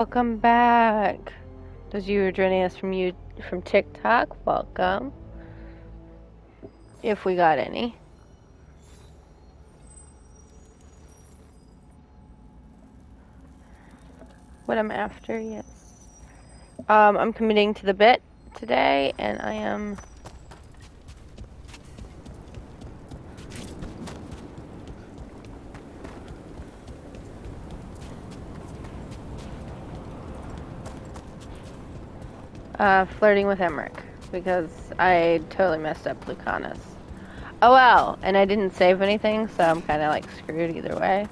Welcome back. Those of you who are joining us from TikTok, welcome. If we got any. What I'm after, yes. I'm committing to the bit today, and I am flirting with Emmerich because I totally messed up Lucanus. Oh well, and I didn't save anything, so I'm kind of like screwed either way.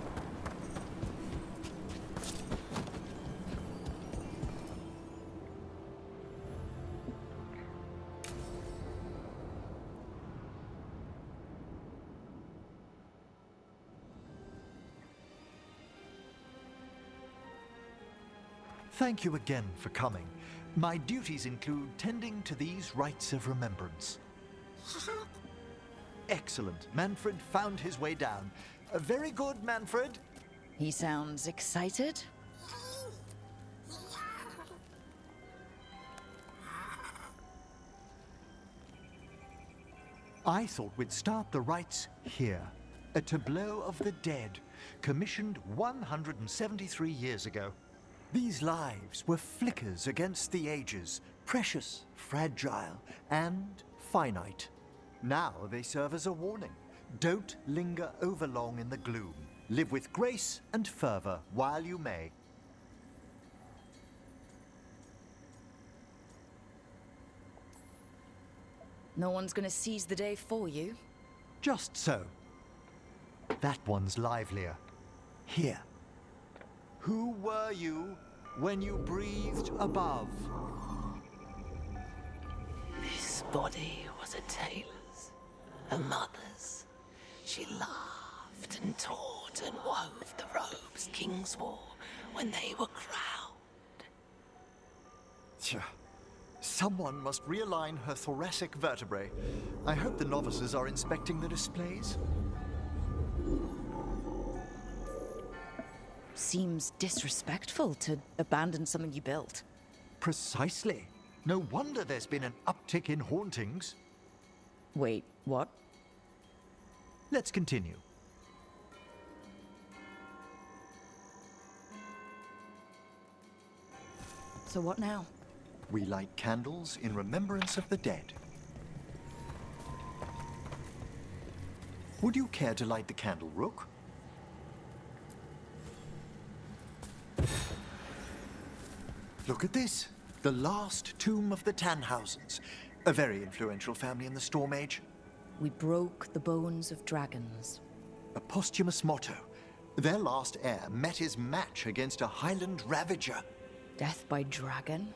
Thank you again for coming. My duties include tending to these rites of remembrance. Excellent. Manfred found his way down. Very good, Manfred. He sounds excited. I thought we'd start the rites here. A tableau of the dead, commissioned 173 years ago. These lives were flickers against the ages, precious, fragile, and finite. Now they serve as a warning. Don't linger overlong in the gloom. Live with grace and fervor while you may. No one's gonna seize the day for you. Just so. That one's livelier. Here. Who were you when you breathed above? This body was a tailor's, a mother's. She laughed and taught and wove the robes kings wore when they were crowned. Tja. Someone must realign her thoracic vertebrae. I hope the novices are inspecting the displays. Seems disrespectful to abandon something you built. Precisely. No wonder there's been an uptick in hauntings. Wait, what? Let's continue. So what now? We light candles in remembrance of the dead. Would you care to light the candle, Rook? Look at this. The last tomb of the Tannhausens. A very influential family in the Storm Age. We broke the bones of dragons. A posthumous motto. Their last heir met his match against a Highland Ravager. Death by dragon?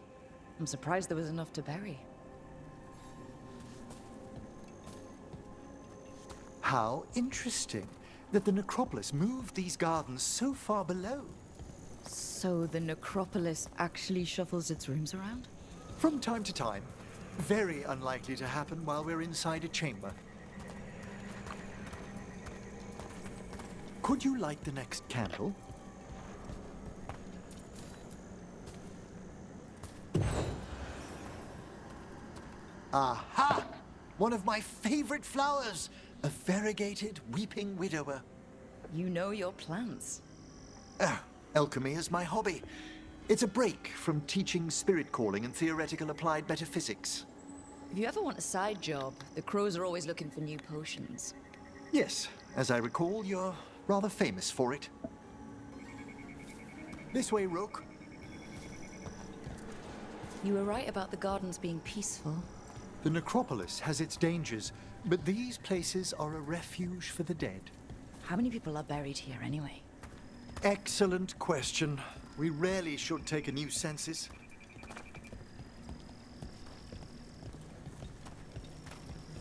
I'm surprised there was enough to bury. How interesting that the necropolis moved these gardens so far below. So the necropolis actually shuffles its rooms around? From time to time. Very unlikely to happen while we're inside a chamber. Could you light the next candle? Aha! One of my favorite flowers! A variegated weeping widower. You know your plants. Alchemy is my hobby. It's a break from teaching spirit calling and theoretical applied metaphysics. If you ever want a side job, the crows are always looking for new potions. Yes, as I recall, you're rather famous for it. This way, Rook. You were right about the gardens being peaceful. The necropolis has its dangers, but these places are a refuge for the dead. How many people are buried here anyway? Excellent question. We rarely should take a new census.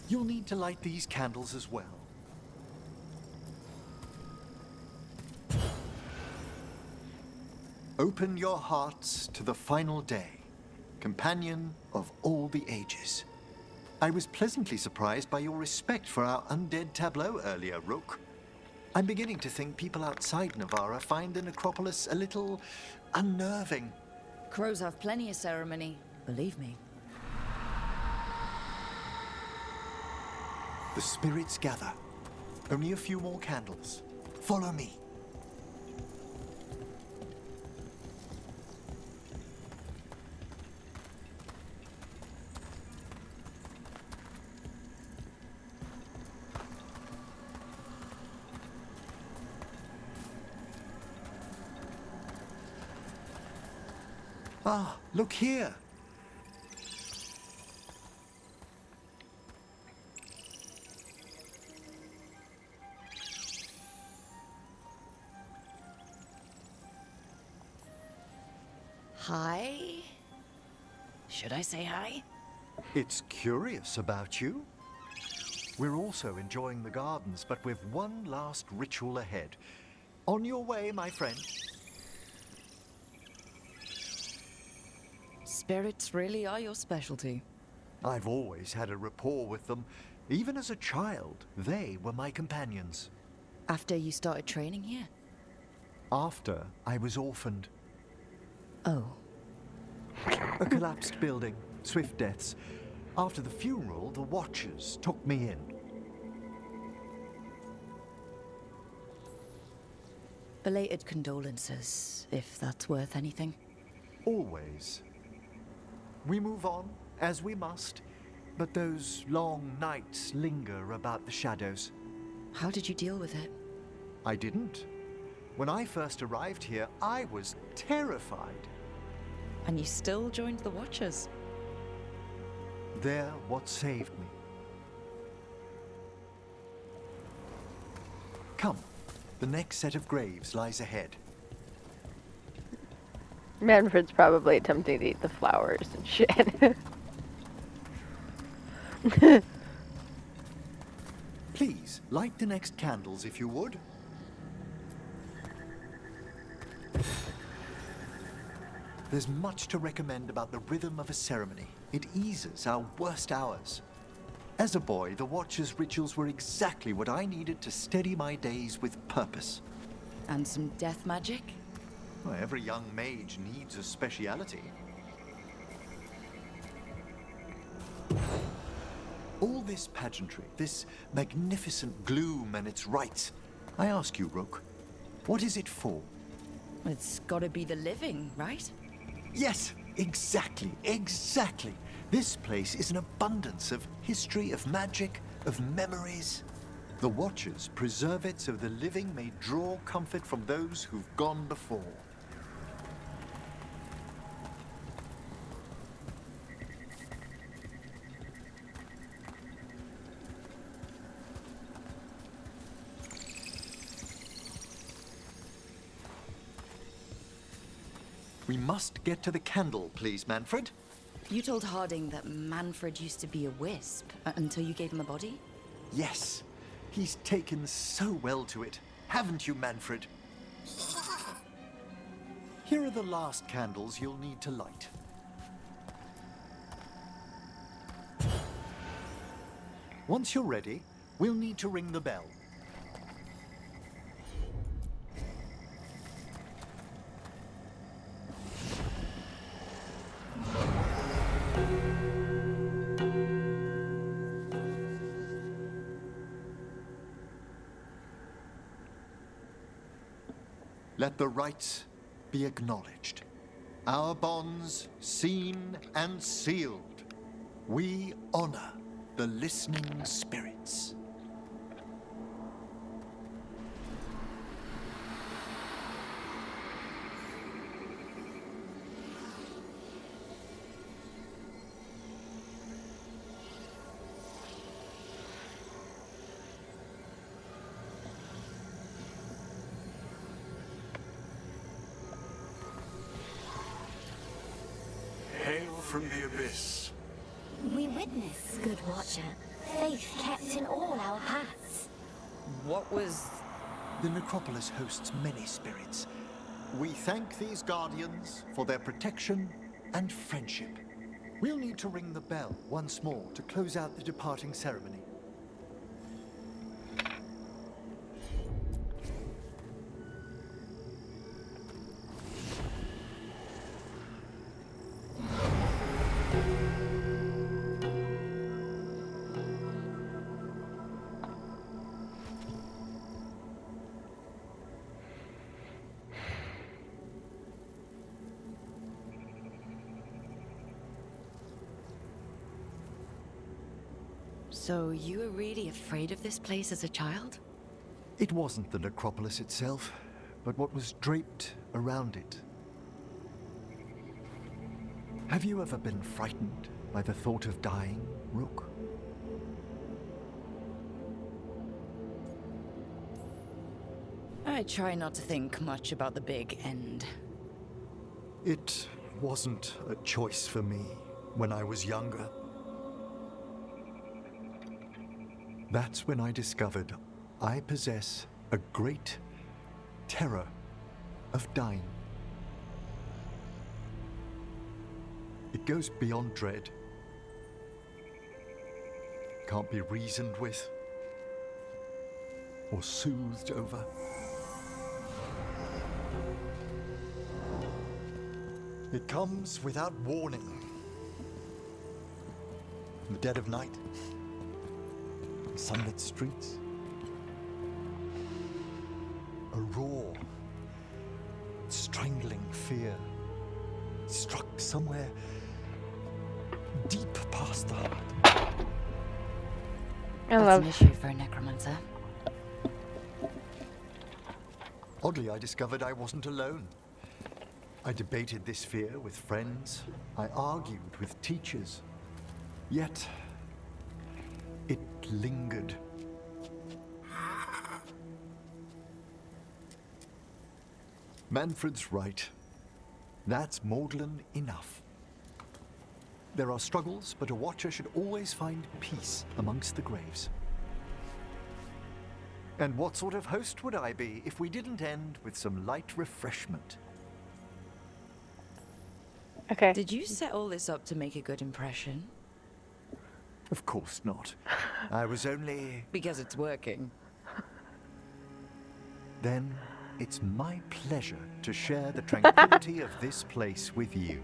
You'll need to light these candles as well. Open your hearts to the final day, companion of all the ages. I was pleasantly surprised by your respect for our undead tableau earlier, Rook. I'm beginning to think people outside Navarra find the necropolis a little unnerving. Crows have plenty of ceremony, believe me. The spirits gather. Only a few more candles. Follow me. Ah, look here. Hi? Should I say hi? It's curious about you. We're also enjoying the gardens, but with one last ritual ahead. On your way, my friend. Spirits really are your specialty. I've always had a rapport with them. Even as a child, they were my companions. After you started training here? After I was orphaned. Oh. A collapsed building, swift deaths. After the funeral, the Watchers took me in. Belated condolences, if that's worth anything. Always. We move on, as we must, but those long nights linger about the shadows. How did you deal with it? I didn't. When I first arrived here, I was terrified. And you still joined the Watchers? They're what saved me. Come, the next set of graves lies ahead. Manfred's probably attempting to eat the flowers and shit. Please, light the next candles if you would. There's much to recommend about the rhythm of a ceremony. It eases our worst hours. As a boy, the Watcher's rituals were exactly what I needed to steady my days with purpose. And some death magic? Well, every young mage needs a speciality. All this pageantry, this magnificent gloom and its rites. I ask you, Rook, what is it for? It's gotta be the living, right? Yes, exactly. This place is an abundance of history, of magic, of memories. The Watchers preserve it so the living may draw comfort from those who've gone before. We must get to the candle, please, Manfred. You told Harding that Manfred used to be a wisp until you gave him a body? Yes, he's taken so well to it. Haven't you, Manfred? Here are the last candles you'll need to light. Once you're ready, we'll need to ring the bell. Let the rites be acknowledged. Our bonds seen and sealed. We honor the listening spirits. Hail from the abyss. We witness, good Watcher, faith kept in all our paths. What was... The necropolis hosts many spirits. We thank these guardians for their protection and friendship. We'll need to ring the bell once more to close out the departing ceremony. So you were really afraid of this place as a child? It wasn't the necropolis itself, but what was draped around it. Have you ever been frightened by the thought of dying, Rook? I try not to think much about the big end. It wasn't a choice for me when I was younger. That's when I discovered I possess a great terror of dying. It goes beyond dread. Can't be reasoned with or soothed over. It comes without warning. In the dead of night, sunlit streets, a raw, strangling fear struck somewhere deep past the heart. I That's love an issue for a necromancer. Oddly, I discovered I wasn't alone. I debated this fear with friends. I argued with teachers. Yet, it lingered. Manfred's right. That's maudlin enough. There are struggles, but a watcher should always find peace amongst the graves. And what sort of host would I be if we didn't end with some light refreshment? Okay. Did you set all this up to make a good impression? Of course not. I was only... Because it's working. Then it's my pleasure to share the tranquility of this place with you.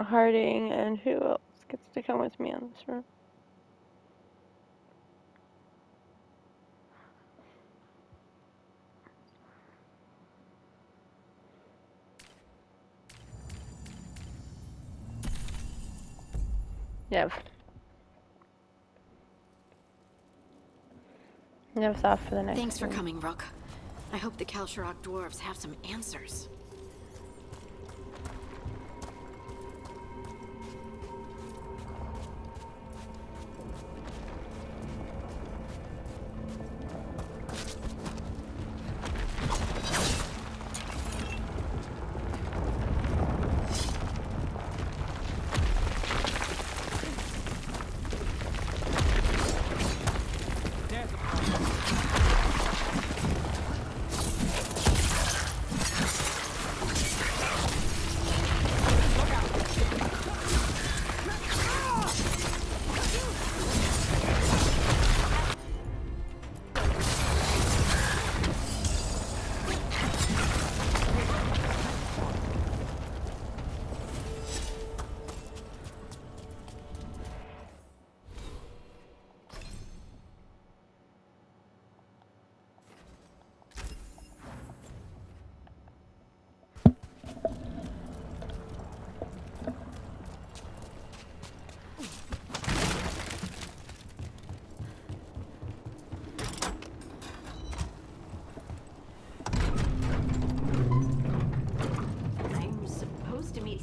Harding, and who else gets to come with me on this run? Nev. Nev's off for the next Thanks for one. coming, Rook. I hope the Kalsharok dwarves have some answers.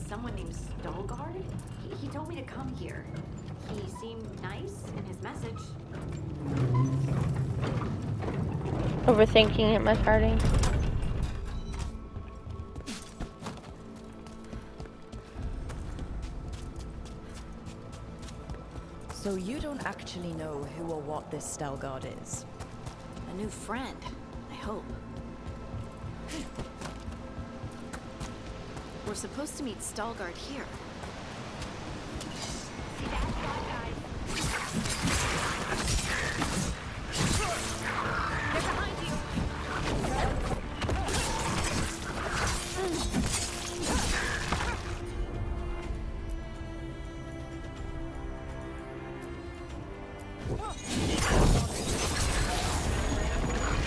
Someone named Veilguard? He told me to come here. He seemed nice in his message. Overthinking it, Miss Harding. So you don't actually know who or what this Veilguard is? A new friend, I hope. We're supposed to meet Stalgard here. See that spot, guys? They're behind you!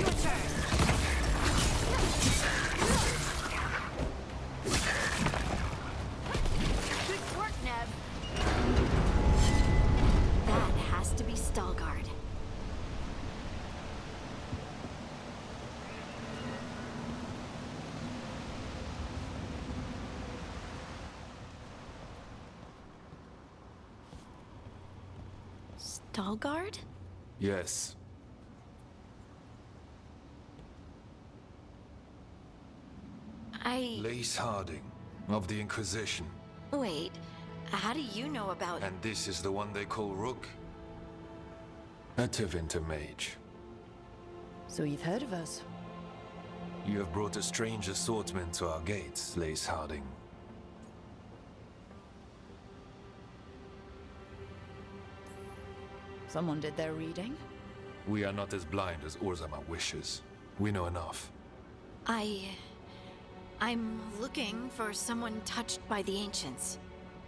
Your turn! Good work, Nev. That has to be Stalgard. Stalgard? Yes. Lace Harding, of the Inquisition. Wait, how do you know about... And this is the one they call Rook? A Tevinter mage. So you've heard of us? You have brought a strange assortment to our gates, Lace Harding. Someone did their reading? We are not as blind as Orzama wishes. We know enough. I'm looking for someone touched by the Ancients.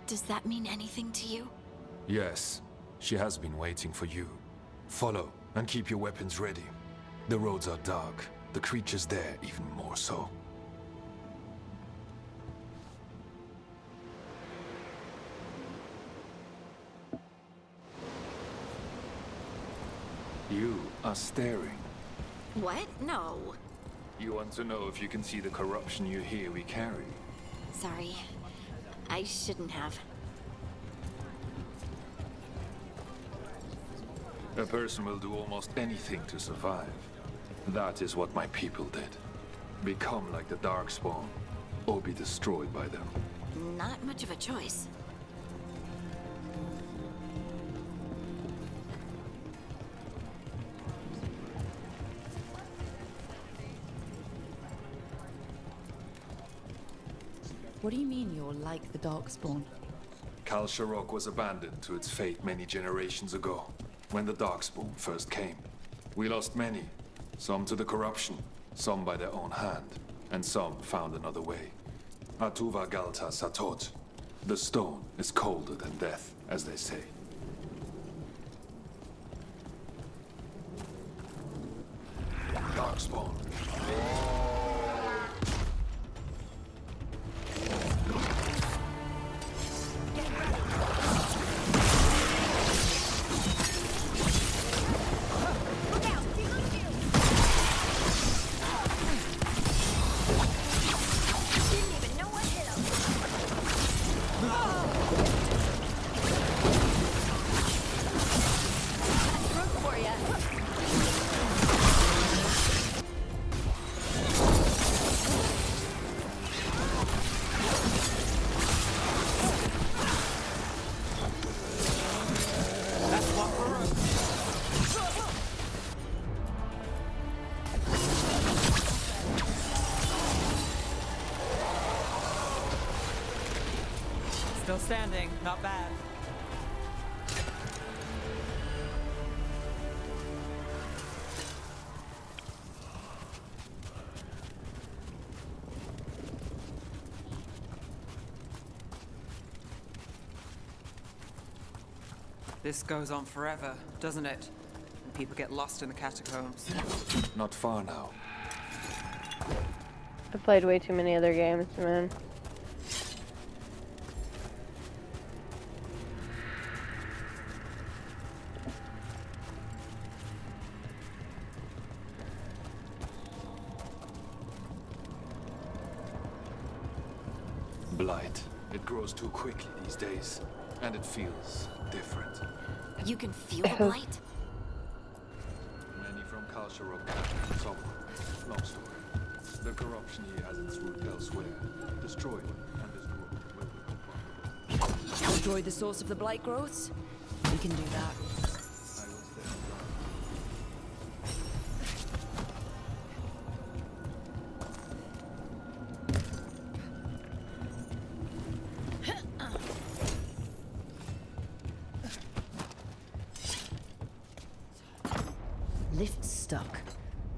Does that mean anything to you? Yes, she has been waiting for you. Follow, and keep your weapons ready. The roads are dark, the creatures there even more so. You are staring. What? No. You want to know if you can see the corruption you hear we carry? Sorry. I shouldn't have. A person will do almost anything to survive. That is what my people did. Become like the Darkspawn, or be destroyed by them. Not much of a choice. What do you mean you're like the Darkspawn? Kal Sharok was abandoned to its fate many generations ago, when the Darkspawn first came. We lost many, some to the corruption, some by their own hand, and some found another way. Atuva Galta Satot. The stone is colder than death, as they say. Darkspawn. Still standing, not bad. This goes on forever, doesn't it? And people get lost in the catacombs. Not far now. I've played way too many other games, man. Blight. It grows too quickly these days, and it feels different. You can feel the blight? Many from Kal Sharok captured someone. Long story. The corruption here has its root elsewhere. Destroyed, and this growth will become profitable. Destroy the source of the blight growths? We can do that. Lift's stuck.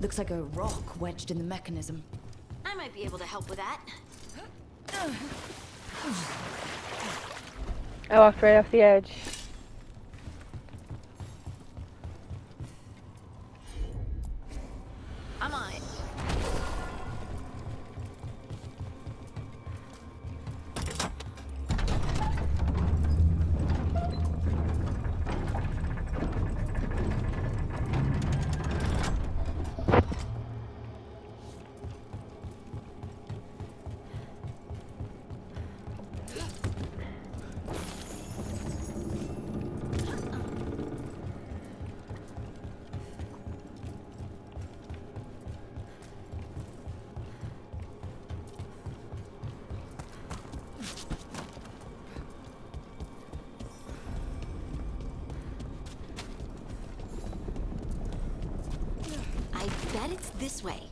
Looks like a rock wedged in the mechanism. I might be able to help with that. I walked right off the edge. I'm on it. I bet it's this way.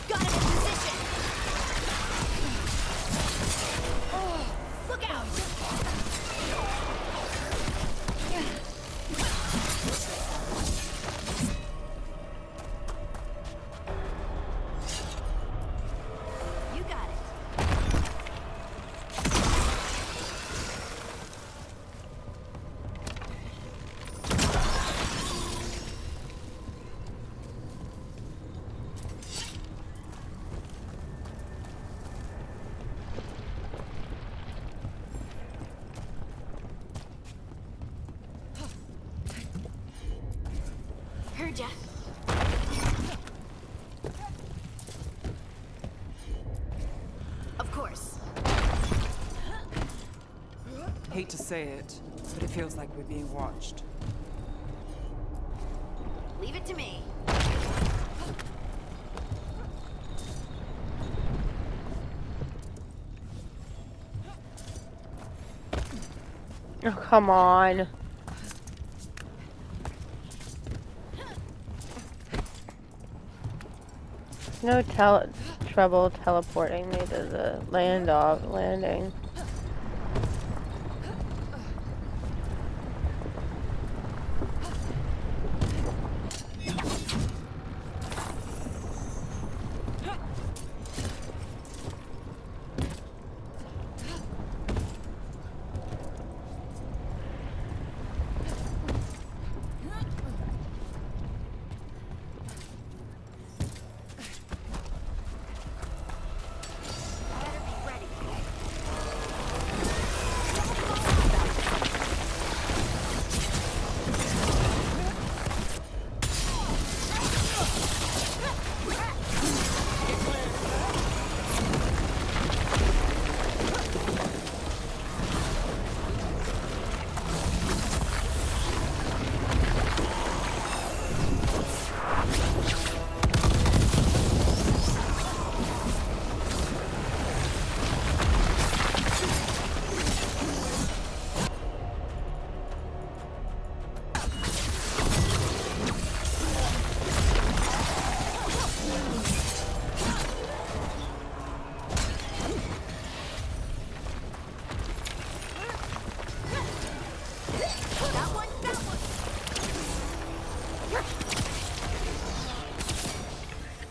Got him in position. Oh, look out! You got it. Heard ya. Of course. Hate to say it, but it feels like we're being watched. Leave it to me. Oh, come on. No trouble teleporting me to the landing. Better be ready.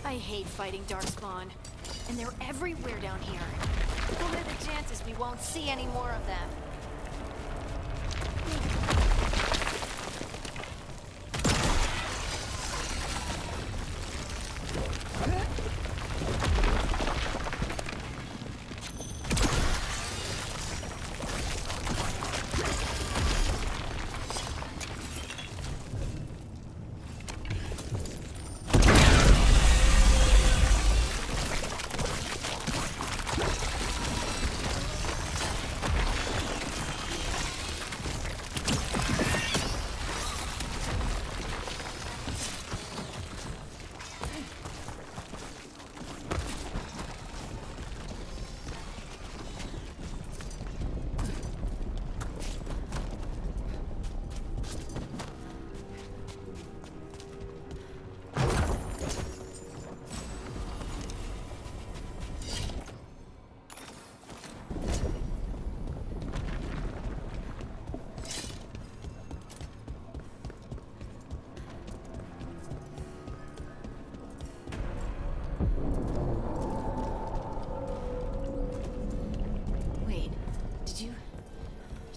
I hate fighting Darkspawn. And they're everywhere down here. What are the chances we won't see any more of them?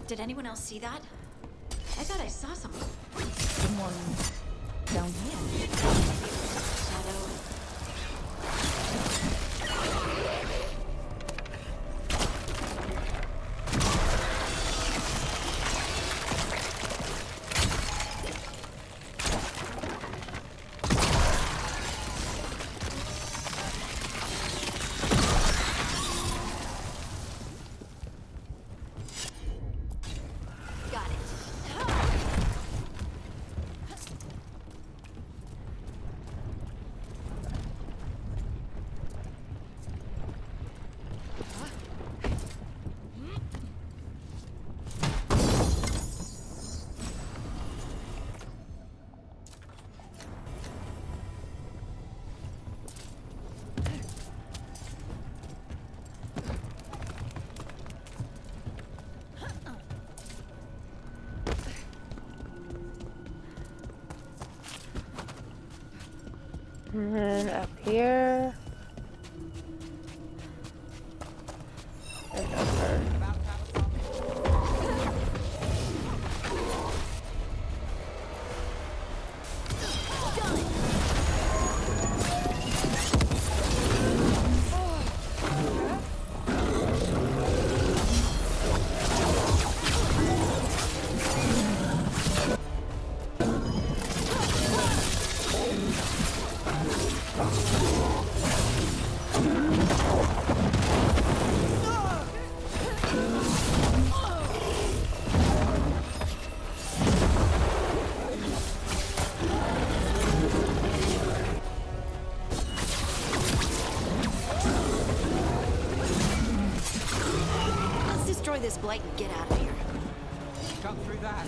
Did anyone else see that? I thought I saw something. Someone down here. Shadow. Got it. And then up here. There's upper. Let's destroy this blight and get out of here. Cut through that.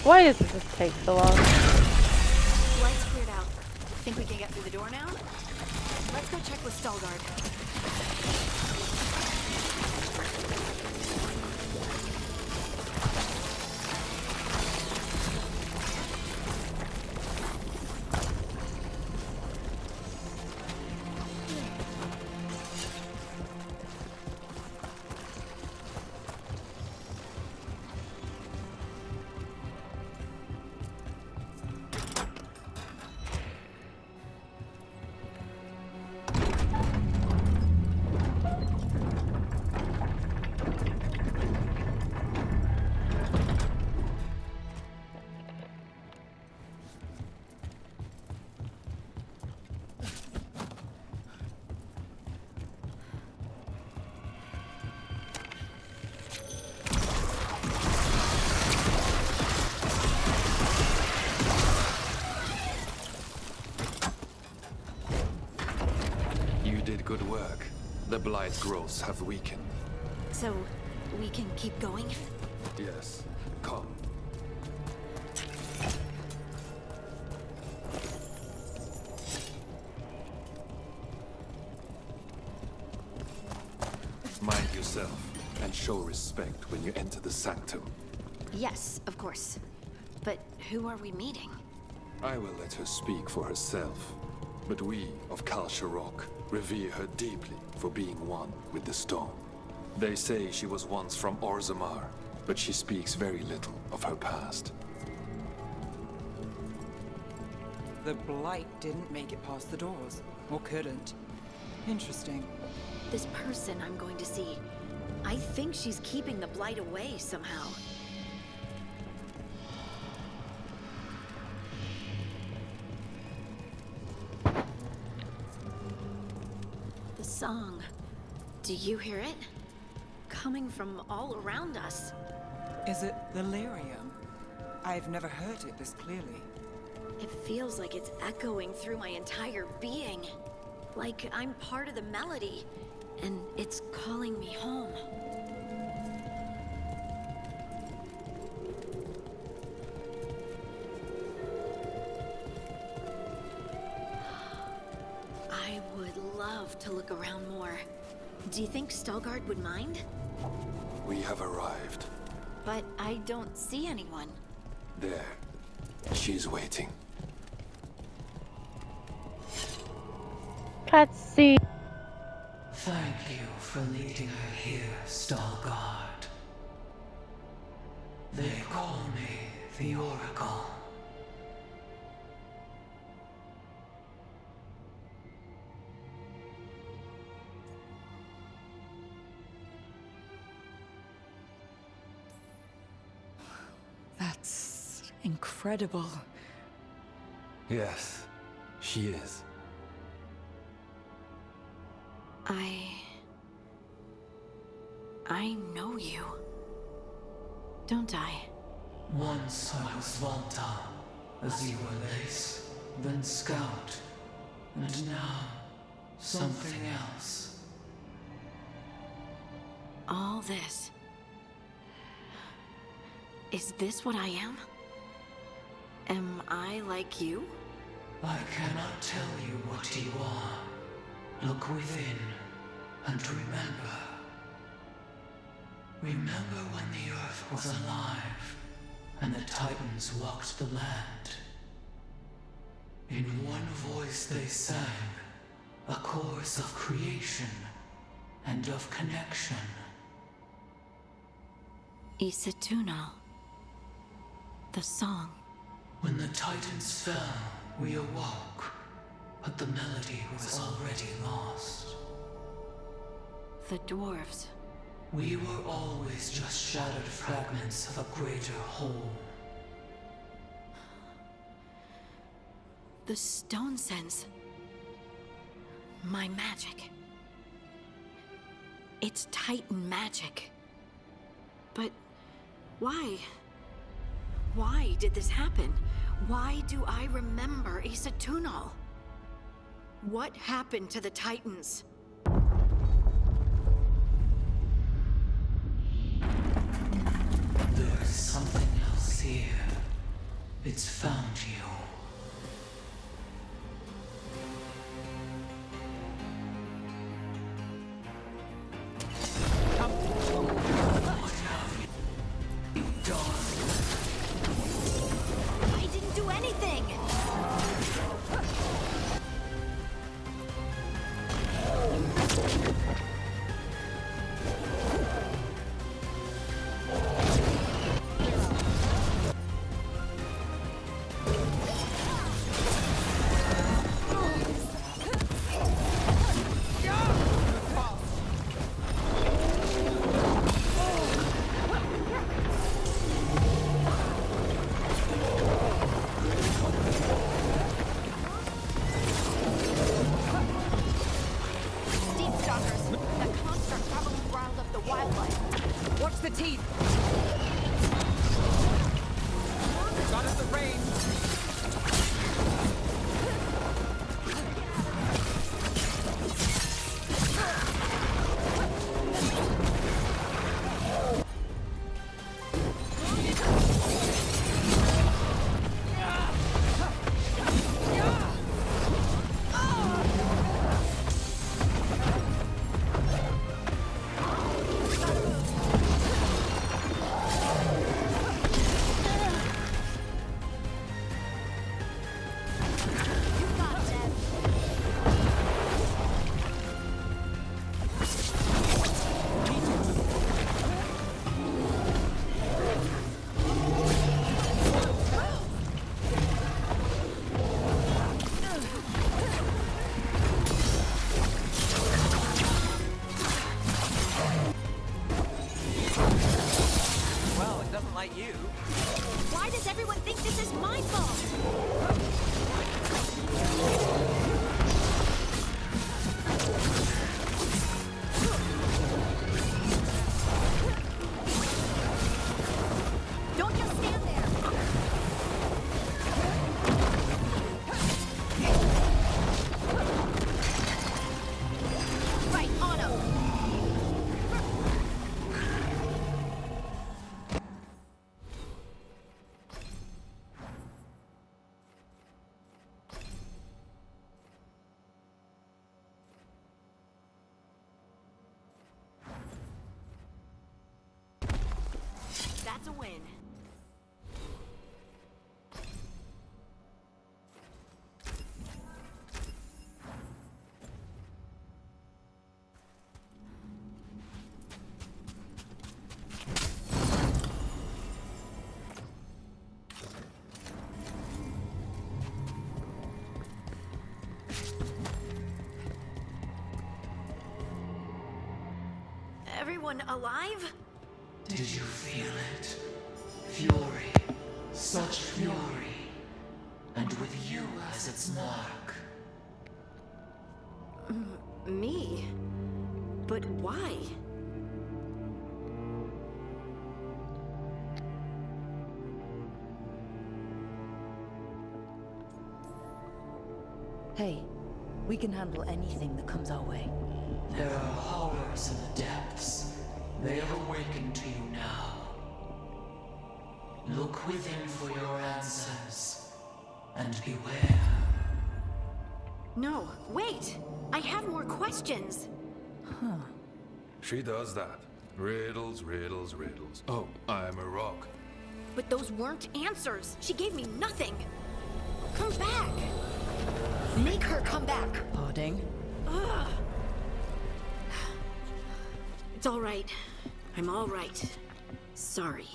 Why does this take so long? Light's cleared out. Think we can get through the door now? Let's go check with Veilguard. You did good work. The blight growths have weakened. So, we can keep going? Yes. Come. Mind yourself and show respect when you enter the sanctum. Yes, of course. But who are we meeting? I will let her speak for herself. But we of Kal Sharok revere her deeply for being one with the stone. They say she was once from Orzammar, but she speaks very little of her past. The blight didn't make it past the doors. Or couldn't. Interesting. This person I'm going to see. I think she's keeping the blight away somehow. The song. Do you hear it? Coming from all around us. Is it the lyrium? I've never heard it this clearly. It feels like it's echoing through my entire being. Like I'm part of the melody, and it's calling me home. I would love to look around more. Do you think Veilguard would mind? We have arrived. but I don't see anyone. There. She's waiting. Cutscene. Thank you for leading her here, Veilguard. They call me the Oracle. That's incredible. Yes, she is. I know you. Don't I? Once I was Volta, as you were Lace, then Scout, and now something else. All this. Is this what I am? Am I like you? I cannot tell you what you are. Look within, and remember. Remember when the Earth was alive, and the Titans walked the land. In one voice they sang, a chorus of creation and of connection. Isatunal. The song. When the Titans fell, we awoke, but the melody was already lost. The dwarves. We were always just shattered fragments of a greater whole. The stone sense. My magic. It's Titan magic. But why? Why did this happen? Why do I remember Isatunal? What happened to the Titans? There's something else here. It's found you. I didn't do anything! Deep stalkers! That construct probably riled up the wildlife. Watch the teeth! Got us the range! You got them. Well, it doesn't like you. Why does everyone think this is my fault? Don't just stand there! Right, on him! That's a win. Everyone alive? Did you feel it? Fury. Such fury. And with you as its mark. Me? But why? Hey, we can handle anything that comes our way. There are horrors in the depths. They have awakened to you now. Look within for your answers. And beware. No, wait! I have more questions! She does that. Riddles, riddles, riddles. Oh, I'm a rock. But those weren't answers! She gave me nothing! Come back! Make her come back! Harding? Ugh. It's all right. I'm all right. Sorry.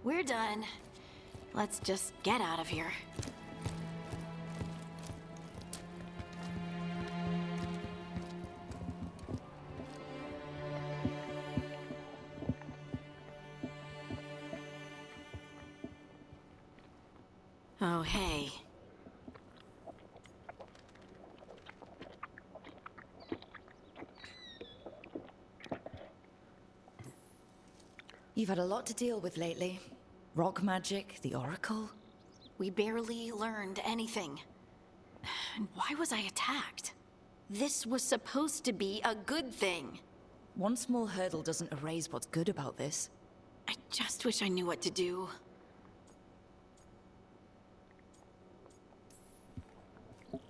We're done. Let's just get out of here. Oh, hey. You've had a lot to deal with lately. Rock magic, the Oracle. We barely learned anything. And why was I attacked? This was supposed to be a good thing. One small hurdle doesn't erase what's good about this. I just wish I knew what to do.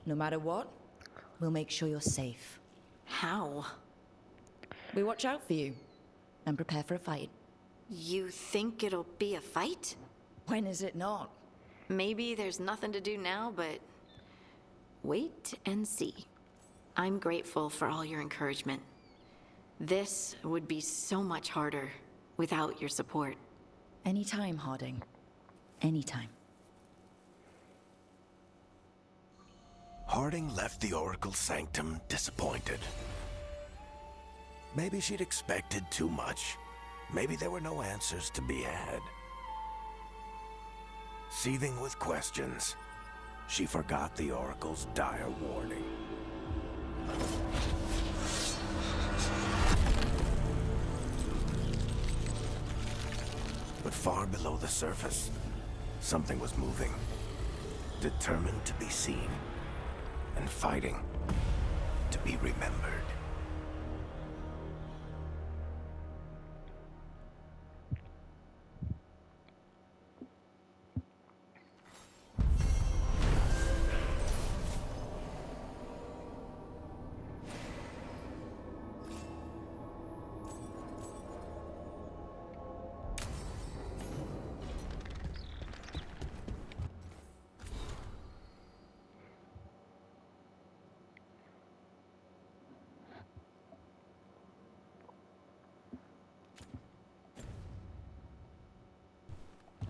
No matter what, we'll make sure you're safe. How? We watch out for you and prepare for a fight. You think it'll be a fight? When is it not? Maybe there's nothing to do now, but wait and see. I'm grateful for all your encouragement. This would be so much harder without your support. Anytime, Harding. Anytime. Harding left the Oracle Sanctum disappointed. Maybe she'd expected too much. Maybe there were no answers to be had. Seething with questions, she forgot the Oracle's dire warning. But far below the surface, something was moving. Determined to be seen, and fighting to be remembered.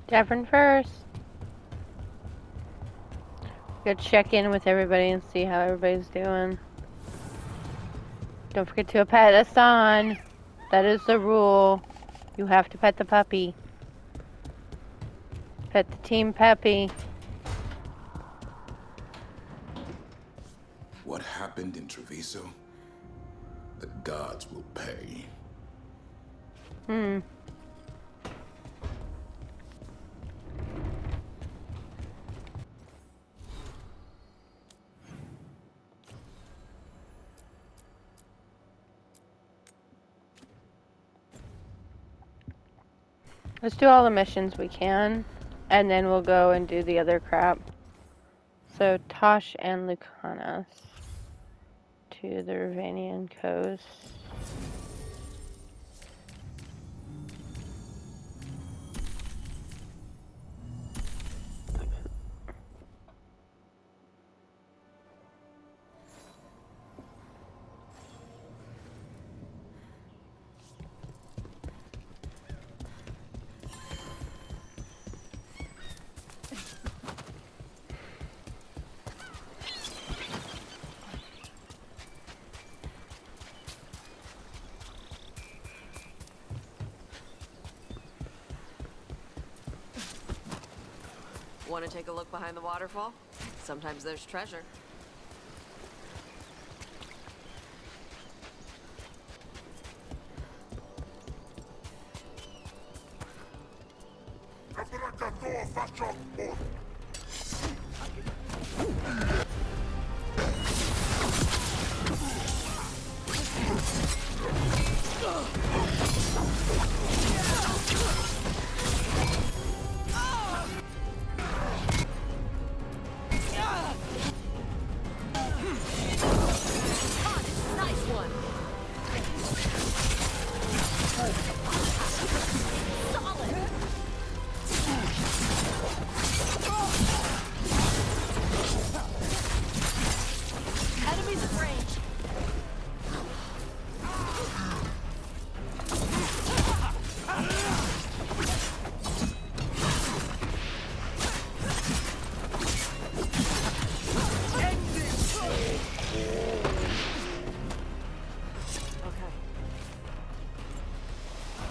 Davern first. Go check in with everybody and see how everybody's doing. Don't forget to pet us on. That is the rule. You have to pet the puppy. Pet the team puppy. What happened in Treviso? The gods will pay. Let's do all the missions we can, and then we'll go and do the other crap. So, Tosh and Lucanus to the Ravanian coast. Want to take a look behind the waterfall? Sometimes there's treasure.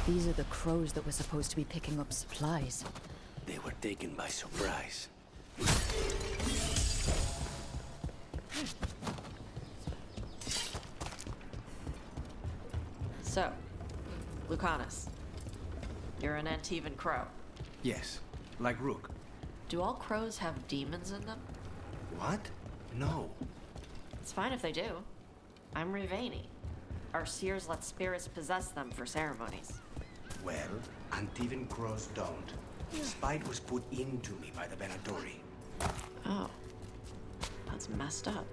These are the crows that were supposed to be picking up supplies. They were taken by surprise. So, Lucanus, you're an Antivan crow. Yes, like Rook. Do all crows have demons in them? What? No. It's fine if they do. I'm Rivani. Our seers let spirits possess them for ceremonies. Well, Antivan crows don't. Spite was put into me by the Venatori. Oh. That's messed up.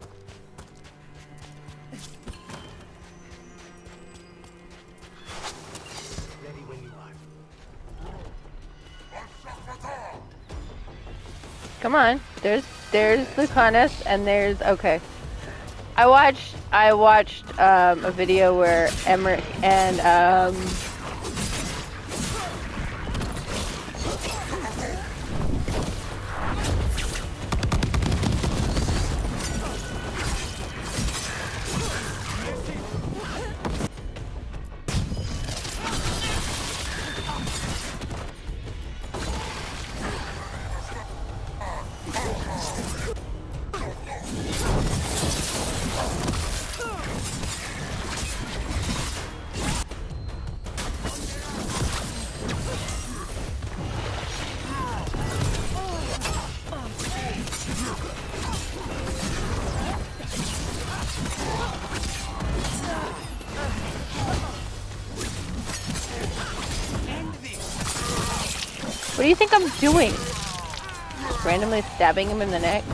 Ready when you are. Come on. There's Lucanus and there's okay. I watched a video where Emmerich and what do you think I'm doing? Randomly stabbing him in the neck?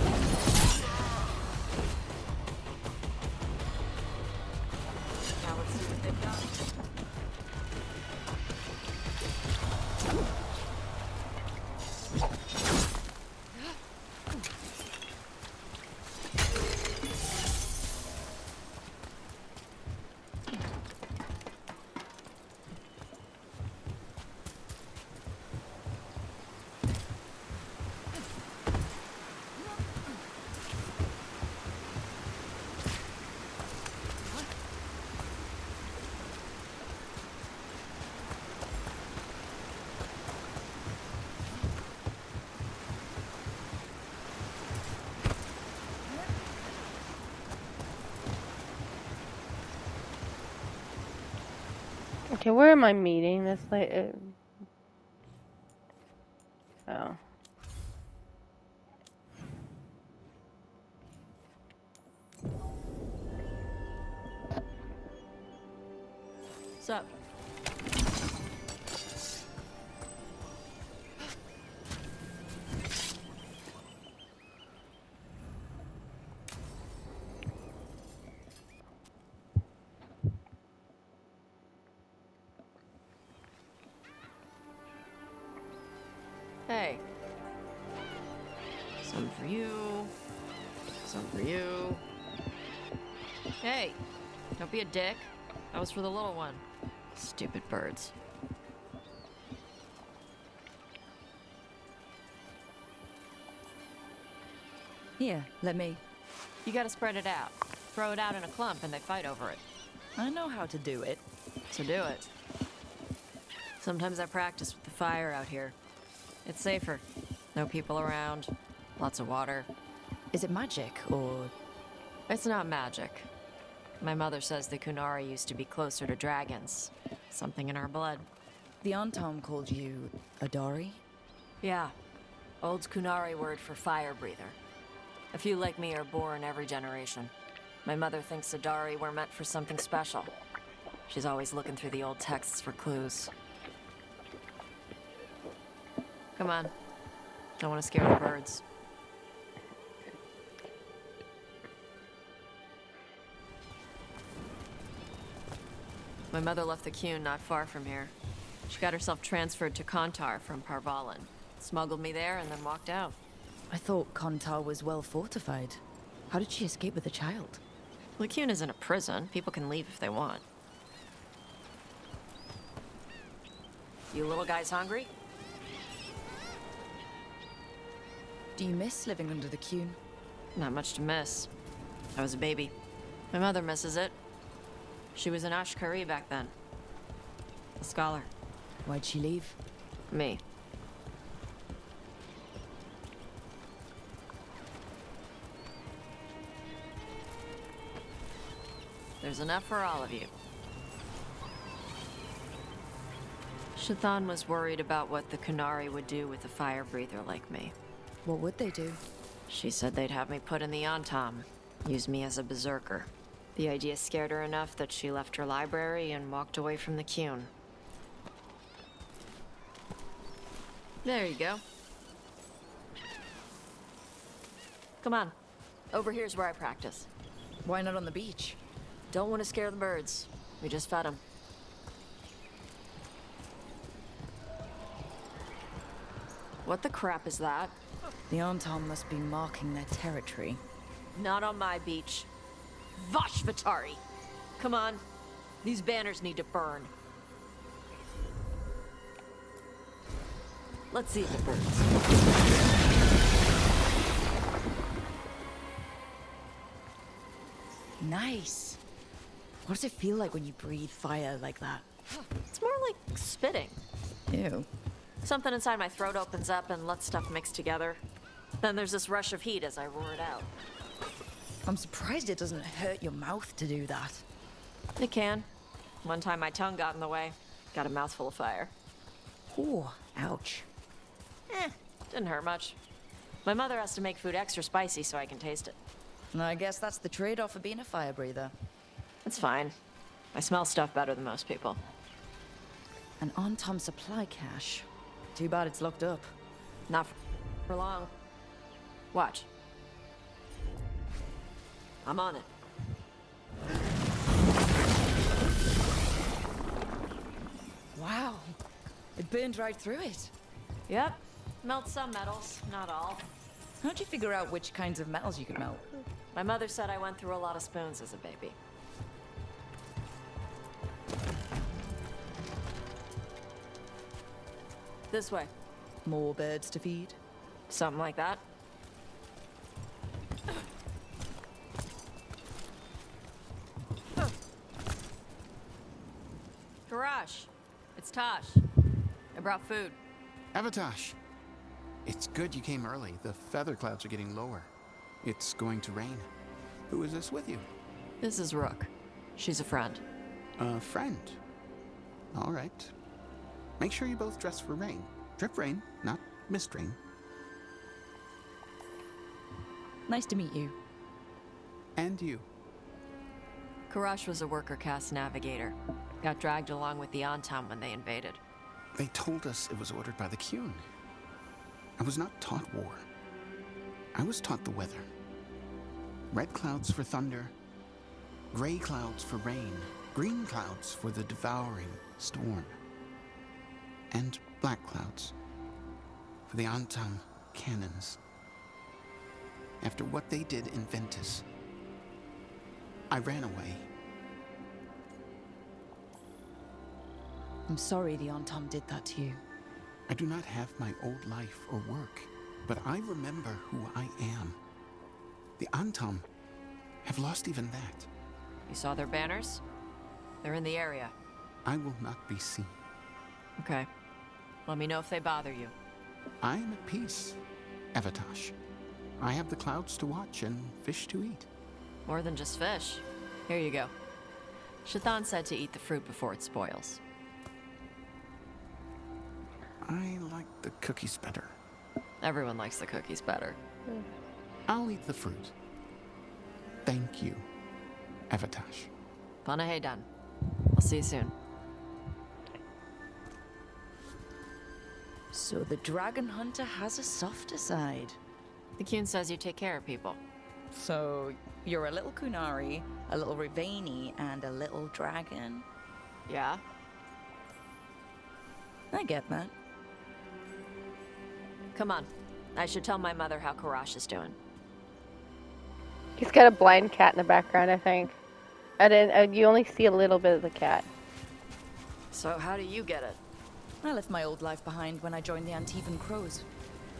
Now let's see what they've done. Okay, where am I meeting this late? Oh. Sup? Hey. Some for you. Some for you. Hey, don't be a dick. That was for the little one. Stupid birds. Here, let me... You gotta spread it out. Throw it out in a clump and they fight over it. I know how to do it. So do it. Sometimes I practice with the fire out here. It's safer. No people around. Lots of water. Is it magic, or...? It's not magic. My mother says the Kunari used to be closer to dragons. Something in our blood. The Antom called you a Dari? Yeah. Old Kunari word for fire breather. A few like me are born every generation. My mother thinks Adari were meant for something special. She's always looking through the old texts for clues. Come on. Don't want to scare the birds. My mother left the Qun not far from here. She got herself transferred to Kontar from Parvalan. Smuggled me there and then walked out. I thought Kontar was well fortified. How did she escape with a child? The Qun isn't a prison. People can leave if they want. You little guys hungry? Do you miss living under the Qun? Not much to miss. I was a baby. My mother misses it. She was an Ashkari back then. A scholar. Why'd she leave? Me. There's enough for all of you. Shathan was worried about what the Kunari would do with a fire breather like me. What would they do? She said they'd have me put in the Antom, use me as a berserker. The idea scared her enough that she left her library and walked away from the Qun. There you go. Come on. Over here's where I practice. Why not on the beach? Don't want to scare the birds. We just fed them. What the crap is that? The Antom must be marking their territory. Not on my beach. Vosh Vatari! Come on. These banners need to burn. Let's see the birds. Nice. What does it feel like when you breathe fire like that? It's more like spitting. Ew. Something inside my throat opens up and lets stuff mix together. Then there's this rush of heat as I roar it out. I'm surprised it doesn't hurt your mouth to do that. It can. One time my tongue got in the way. Got a mouthful of fire. Ooh, ouch. Didn't hurt much. My mother has to make food extra spicy so I can taste it. I guess that's the trade-off of being a fire breather. It's fine. I smell stuff better than most people. An Antom supply cache. Too bad it's locked up. Not for long. Watch. I'm on it. Wow. It burned right through it. Yep. Melt some metals, not all. How'd you figure out which kinds of metals you could melt? My mother said I went through a lot of spoons as a baby. This way. More birds to feed? Something like that. Karash, it's Tosh. I brought food. Avatosh, it's good you came early. The feather clouds are getting lower. It's going to rain. Who is this with you? This is Rook. She's a friend. A friend. All right. Make sure you both dress for rain. Drip rain, not mist rain. Nice to meet you. And you. Karash was a worker caste navigator. Got dragged along with the Antom when they invaded. They told us it was ordered by the Qun. I was not taught war. I was taught the weather. Red clouds for thunder, gray clouds for rain, green clouds for the devouring storm, and black clouds for the Antom cannons. After what they did in Ventus, I ran away. I'm sorry the Antom did that to you. I do not have my old life or work, but I remember who I am. The Antom have lost even that. You saw their banners? They're in the area. I will not be seen. Okay. Let me know if they bother you. I am at peace, Evatash. I have the clouds to watch and fish to eat. More than just fish. Here you go. Shathan said to eat the fruit before it spoils. I like the cookies better. Everyone likes the cookies better. I'll eat the fruit. Thank you, Evatash. Panahedan. I'll see you soon. So the dragon hunter has a softer side. The Kyun says you take care of people. So you're a little Kunari, a little Rivani, and a little dragon? Yeah? I get that. Come on. I should tell my mother how Karash is doing. He's got a blind cat in the background, I think. You only see a little bit of the cat. So how do you get it? I left my old life behind when I joined the Antivan Crows.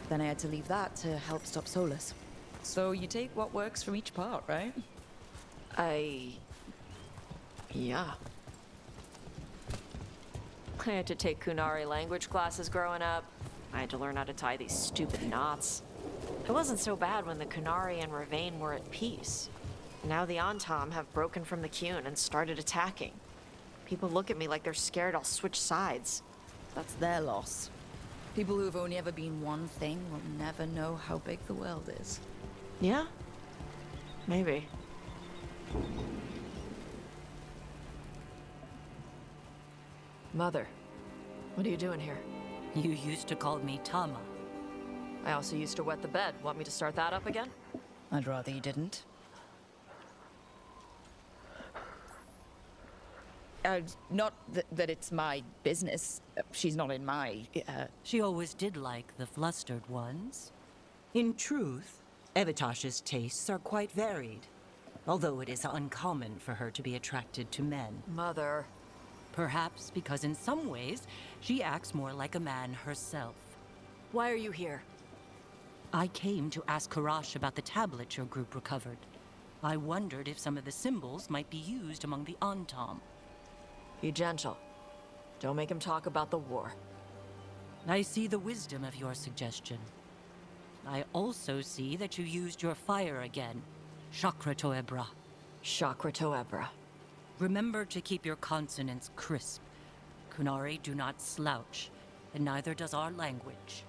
Then I had to leave that to help stop Solus. So you take what works from each part, right? Yeah. I had to take Kunari language classes growing up. I had to learn how to tie these stupid knots. It wasn't so bad when the Kunari and Ravain were at peace. Now the Antam have broken from the Kyun and started attacking. People look at me like they're scared I'll switch sides. That's their loss. People who've only ever been one thing will never know how big the world is. Yeah? Maybe. Mother, what are you doing here? You used to call me Tama. I also used to wet the bed. Want me to start that up again? I'd rather you didn't. Not that it's my business. She's not in my... She always did like the flustered ones. In truth, Evitash's tastes are quite varied, although it is uncommon for her to be attracted to men. Mother. Perhaps because in some ways, she acts more like a man herself. Why are you here? I came to ask Karash about the tablet your group recovered. I wondered if some of the symbols might be used among the Antam. Be gentle. Don't make him talk about the war. I see the wisdom of your suggestion. I also see that you used your fire again. Chakra Toebra. Chakra Toebra. Remember to keep your consonants crisp. Kunari do not slouch, and neither does our language.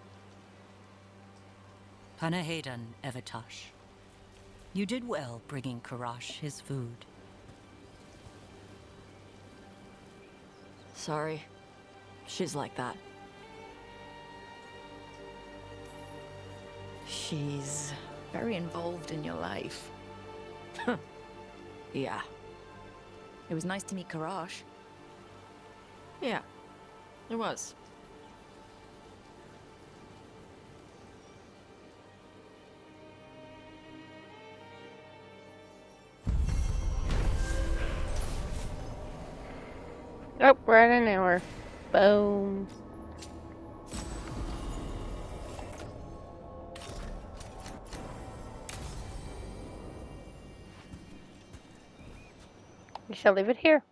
Panahedan, Evitash. You did well bringing Karash his food. Sorry. She's like that. She's very involved in your life. Yeah. It was nice to meet Karash. Yeah. It was. Oh, we're at an hour. Boom. We shall leave it here.